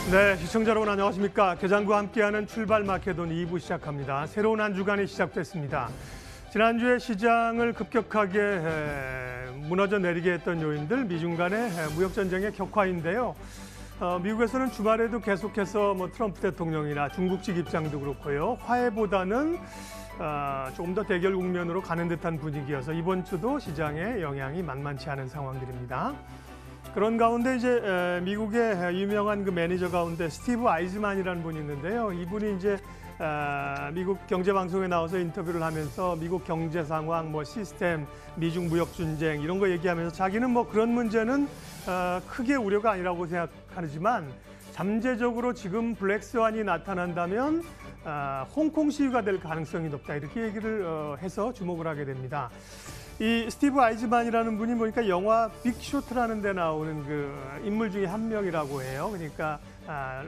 네, 시청자 여러분 안녕하십니까. 개장과 함께하는 출발 마케돈 2부 시작합니다. 새로운 한 주간이 시작됐습니다. 지난주에 시장을 급격하게 무너져 내리게 했던 요인들, 미중 간의 무역전쟁의 격화인데요. 미국에서는 주말에도 계속해서 트럼프 대통령이나 중국 측 입장도 그렇고요. 화해보다는 조금 더 대결 국면으로 가는 듯한 분위기여서 이번 주도 시장에 영향이 만만치 않은 상황들입니다. 그런 가운데 이제 미국의 유명한 그 매니저 가운데 스티브 아이즈만이라는 분이 있는데요. 이분이 이제 미국 경제방송에 나와서 인터뷰를 하면서 미국 경제 상황, 시스템, 미중 무역 전쟁 이런 거 얘기하면서 자기는 그런 문제는 크게 우려가 아니라고 생각하지만 잠재적으로 지금 블랙스완이 나타난다면 홍콩 시위가 될 가능성이 높다 이렇게 얘기를 해서 주목을 하게 됩니다. 이 스티브 아이즈만이라는 분이 보니까 영화 빅쇼트라는 데 나오는 그 인물 중에 한 명이라고 해요. 그러니까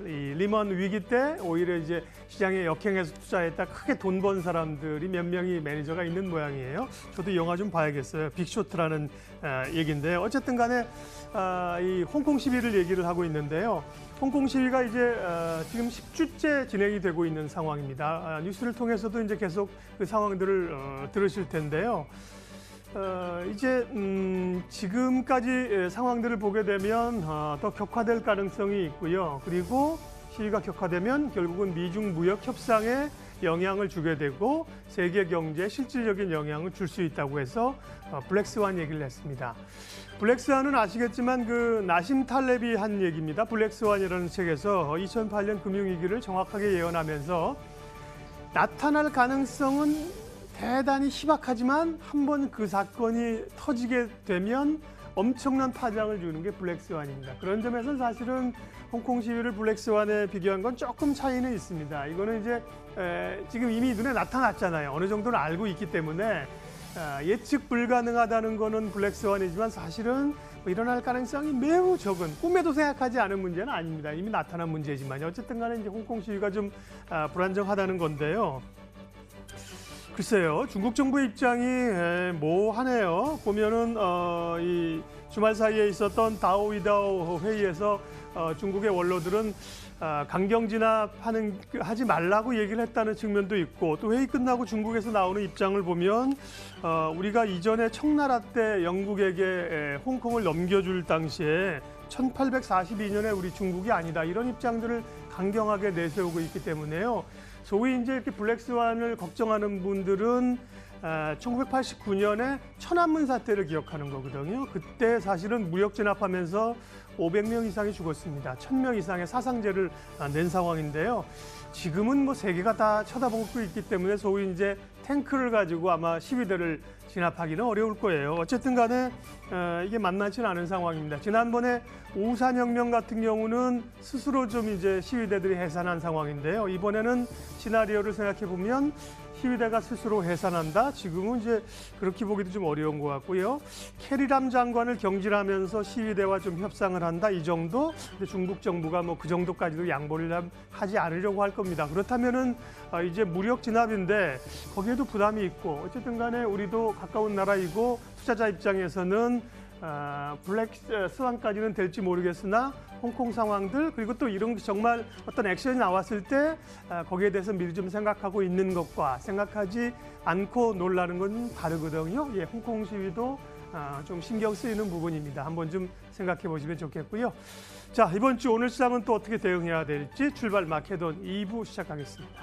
이 리먼 위기 때 오히려 이제 시장에 역행해서 투자했다 크게 돈 번 사람들이 몇 명이 매니저가 있는 모양이에요. 저도 영화 좀 봐야겠어요. 빅쇼트라는 얘기인데요. 어쨌든 간에 이 홍콩 시위를 얘기를 하고 있는데요. 홍콩 시위가 이제 지금 10주째 진행이 되고 있는 상황입니다. 뉴스를 통해서도 이제 계속 그 상황들을 들으실 텐데요. 이제 지금까지 상황들을 보게 되면 더 격화될 가능성이 있고요. 그리고 시위가 격화되면 결국은 미중 무역 협상에 영향을 주게 되고 세계 경제에 실질적인 영향을 줄 수 있다고 해서 블랙스완 얘기를 했습니다. 블랙스완은 아시겠지만 그 나심 탈렙이 한 얘기입니다. 블랙스완이라는 책에서 2008년 금융위기를 정확하게 예언하면서 나타날 가능성은 대단히 희박하지만 한번 그 사건이 터지게 되면 엄청난 파장을 주는 게 블랙스완입니다. 그런 점에서는 사실은 홍콩 시위를 블랙스완에 비교한 건 조금 차이는 있습니다. 이거는 이제 지금 이미 눈에 나타났잖아요. 어느 정도는 알고 있기 때문에 예측 불가능하다는 거는 블랙스완이지만 사실은 일어날 가능성이 매우 적은, 꿈에도 생각하지 않은 문제는 아닙니다. 이미 나타난 문제지만 어쨌든 간에 이제 홍콩 시위가 좀 불안정하다는 건데요. 글쎄요, 중국 정부의 입장이 모호하네요. 보면은 이 주말 사이에 있었던 다오이다오 회의에서 중국의 원로들은 강경 진압하지 말라고 얘기를 했다는 측면도 있고, 또 회의 끝나고 중국에서 나오는 입장을 보면 우리가 이전에 청나라 때 영국에게 홍콩을 넘겨줄 당시에 1842년에 우리 중국이 아니다 이런 입장들을 강경하게 내세우고 있기 때문에요. 소위 이제 이렇게 블랙스완을 걱정하는 분들은 1989년에 천안문 사태를 기억하는 거거든요. 그때 사실은 무역 진압하면서 500명 이상이 죽었습니다. 1000명 이상의 사상자를 낸 상황인데요. 지금은 세계가 다 쳐다보고 있기 때문에 소위 이제 탱크를 가지고 아마 시위대를 진압하기는 어려울 거예요. 어쨌든 간에 이게 만만치는 않은 상황입니다. 지난번에 우산혁명 같은 경우는 스스로 좀 이제 시위대들이 해산한 상황인데요. 이번에는 시나리오를 생각해 보면 시위대가 스스로 해산한다. 지금은 이제 그렇게 보기도 좀 어려운 것 같고요. 캐리람 장관을 경질하면서 시위대와 좀 협상을 한다. 이 정도. 근데 중국 정부가 그 정도까지도 양보를 하지 않으려고 할 겁니다. 그렇다면은 이제 무력 진압인데 거기에도 부담이 있고 어쨌든 간에 우리도 가까운 나라이고 투자자 입장에서는 블랙스완까지는 될지 모르겠으나 홍콩 상황들 그리고 또 이런 정말 어떤 액션이 나왔을 때 거기에 대해서 미리 좀 생각하고 있는 것과 생각하지 않고 놀라는 건 다르거든요. 예, 홍콩 시위도 좀 신경 쓰이는 부분입니다. 한번 좀 생각해 보시면 좋겠고요. 자, 이번 주 오늘 시장은 또 어떻게 대응해야 될지 출발 마케돈 2부 시작하겠습니다.